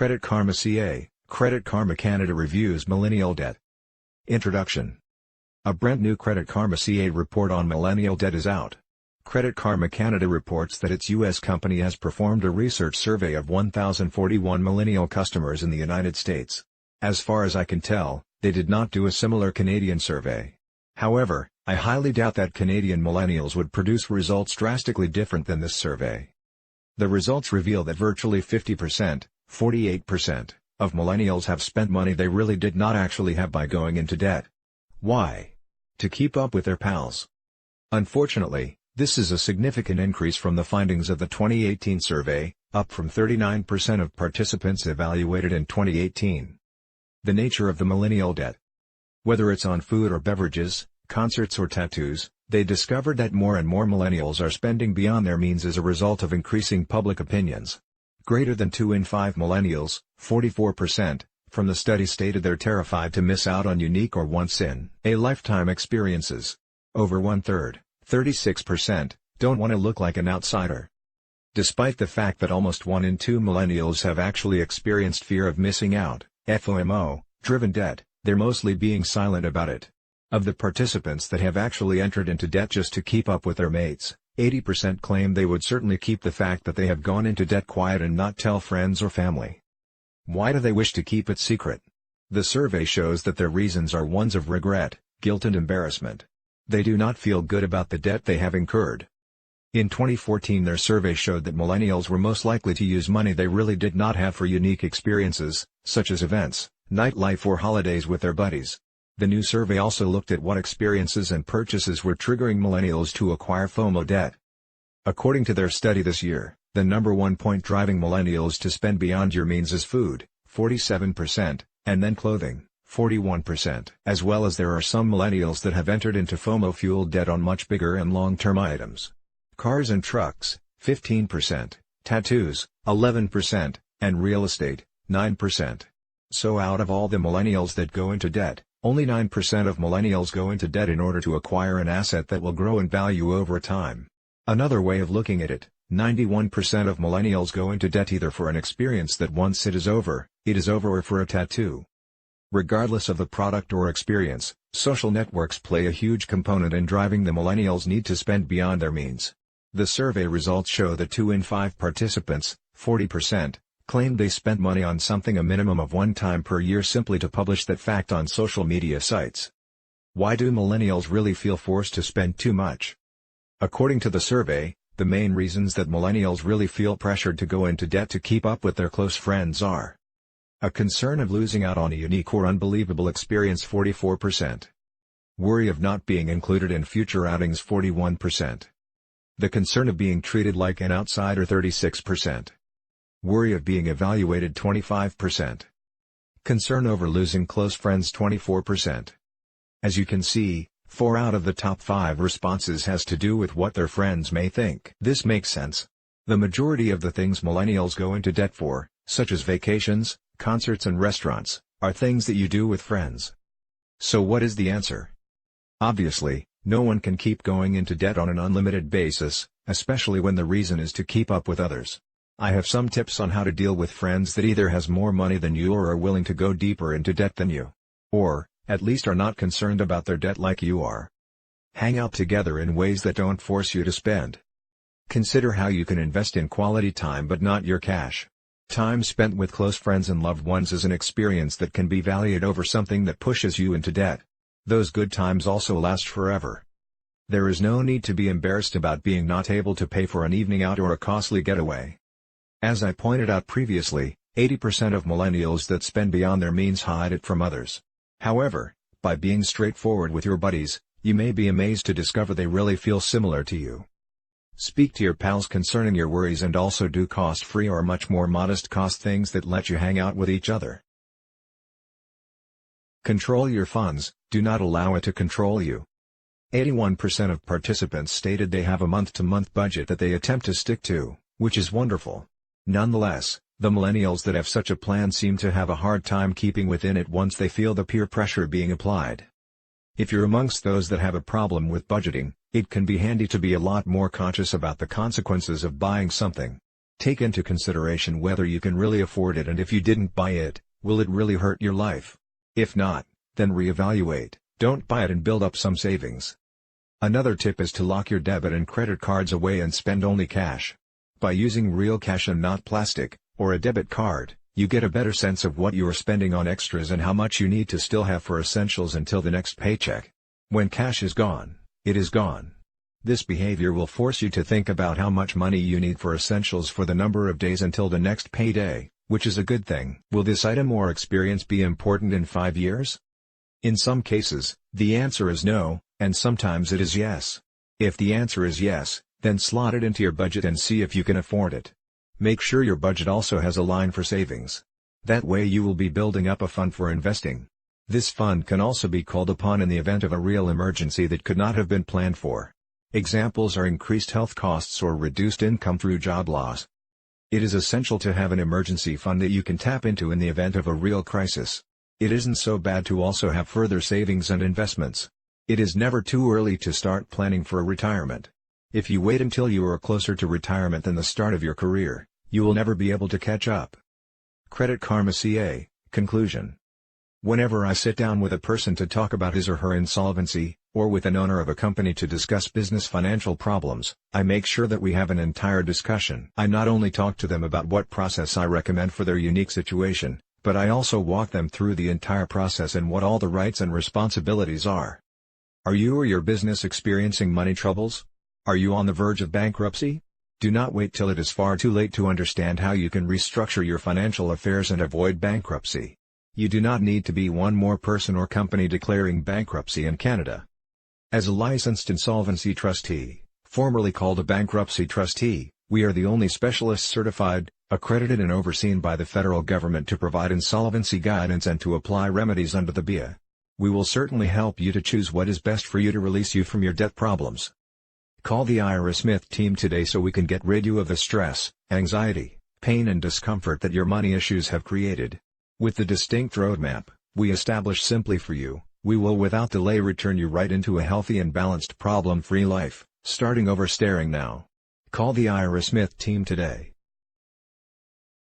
Credit Karma CA, Credit Karma Canada reviews millennial debt. Introduction. A brand new Credit Karma CA report on millennial debt is out. Credit Karma Canada reports that its U.S. company has performed a research survey of 1,041 millennial customers in the United States. As far as I can tell, they did not do a similar Canadian survey. However, I highly doubt that Canadian millennials would produce results drastically different than this survey. The results reveal that virtually 50%, 48%, of millennials have spent money they really did not actually have by going into debt. Why? To keep up with their pals. Unfortunately, this is a significant increase from the findings of the 2018 survey, up from 39% of participants evaluated in 2018. The nature of the millennial debt. Whether it's on food or beverages, concerts or tattoos, they discovered that more and more millennials are spending beyond their means as a result of increasing public opinions. Greater than 2 in 5 millennials, 44%, from the study stated they're terrified to miss out on unique or once-in-a-lifetime experiences. Over one-third, 36%, don't want to look like an outsider. Despite the fact that almost 1 in 2 millennials have actually experienced fear of missing out, FOMO-driven debt, they're mostly being silent about it. Of the participants that have actually entered into debt just to keep up with their mates, 80% claim they would certainly keep the fact that they have gone into debt quiet and not tell friends or family. Why do they wish to keep it secret? The survey shows that their reasons are ones of regret, guilt and embarrassment. They do not feel good about the debt they have incurred. In 2014 their survey showed that millennials were most likely to use money they really did not have for unique experiences, such as events, nightlife or holidays with their buddies. The new survey also looked at what experiences and purchases were triggering millennials to acquire FOMO debt. According to their study this year, the number one point driving millennials to spend beyond your means is food, 47%, and then clothing, 41%. As well as there are some millennials that have entered into FOMO-fueled debt on much bigger and long-term items. Cars and trucks, 15%, tattoos, 11%, and real estate, 9%. So out of all the millennials that go into debt, only 9% of millennials go into debt in order to acquire an asset that will grow in value over time. Another way of looking at it, 91% of millennials go into debt either for an experience that once it is over, or for a tattoo. Regardless of the product or experience, social networks play a huge component in driving the millennials' need to spend beyond their means. The survey results show that 2 in 5 participants, 40%, claimed they spent money on something a minimum of 1 time per year simply to publish that fact on social media sites. Why do millennials really feel forced to spend too much? According to the survey, the main reasons that millennials really feel pressured to go into debt to keep up with their close friends are: a concern of losing out on a unique or unbelievable experience 44%. Worry of not being included in future outings 41%. The concern of being treated like an outsider 36%. Worry of being evaluated 25%. Concern over losing close friends 24%. As you can see, 4 out of the top 5 responses has to do with what their friends may think. This makes sense. The majority of the things millennials go into debt for, such as vacations, concerts and restaurants, are things that you do with friends. So what is the answer? Obviously, no one can keep going into debt on an unlimited basis, especially when the reason is to keep up with others. I have some tips on how to deal with friends that either has more money than you or are willing to go deeper into debt than you. Or, at least are not concerned about their debt like you are. Hang out together in ways that don't force you to spend. Consider how you can invest in quality time but not your cash. Time spent with close friends and loved ones is an experience that can be valued over something that pushes you into debt. Those good times also last forever. There is no need to be embarrassed about being not able to pay for an evening out or a costly getaway. As I pointed out previously, 80% of millennials that spend beyond their means hide it from others. However, by being straightforward with your buddies, you may be amazed to discover they really feel similar to you. Speak to your pals concerning your worries and also do cost-free or much more modest cost things that let you hang out with each other. Control your funds, do not allow it to control you. 81% of participants stated they have a month-to-month budget that they attempt to stick to, which is wonderful. Nonetheless, the millennials that have such a plan seem to have a hard time keeping within it once they feel the peer pressure being applied. If you're amongst those that have a problem with budgeting, it can be handy to be a lot more conscious about the consequences of buying something. Take into consideration whether you can really afford it, and if you didn't buy it, will it really hurt your life? If not, then reevaluate. Don't buy it and build up some savings. Another tip is to lock your debit and credit cards away and spend only cash. By using real cash and not plastic, or a debit card, you get a better sense of what you are spending on extras and how much you need to still have for essentials until the next paycheck. When cash is gone, it is gone. This behavior will force you to think about how much money you need for essentials for the number of days until the next payday, which is a good thing. Will this item or experience be important in 5 years? In some cases, the answer is no, and sometimes it is yes. If the answer is yes, then slot it into your budget and see if you can afford it. Make sure your budget also has a line for savings. That way you will be building up a fund for investing. This fund can also be called upon in the event of a real emergency that could not have been planned for. Examples are increased health costs or reduced income through job loss. It is essential to have an emergency fund that you can tap into in the event of a real crisis. It isn't so bad to also have further savings and investments. It is never too early to start planning for retirement. If you wait until you are closer to retirement than the start of your career, you will never be able to catch up. Credit Karma CA, Conclusion. Whenever I sit down with a person to talk about his or her insolvency, or with an owner of a company to discuss business financial problems, I make sure that we have an entire discussion. I not only talk to them about what process I recommend for their unique situation, but I also walk them through the entire process and what all the rights and responsibilities are. Are you or your business experiencing money troubles? Are you on the verge of bankruptcy? Do not wait till it is far too late to understand how you can restructure your financial affairs and avoid bankruptcy. You do not need to be one more person or company declaring bankruptcy in Canada. As a licensed insolvency trustee, formerly called a bankruptcy trustee, we are the only specialist certified, accredited and overseen by the federal government to provide insolvency guidance and to apply remedies under the BIA. We will certainly help you to choose what is best for you to release you from your debt problems. Call the Ira Smith team today so we can get rid of the stress, anxiety, pain and discomfort that your money issues have created. With the distinct roadmap we establish simply for you, we will without delay return you right into a healthy and balanced problem-free life, starting over staring now. Call the Ira Smith team today.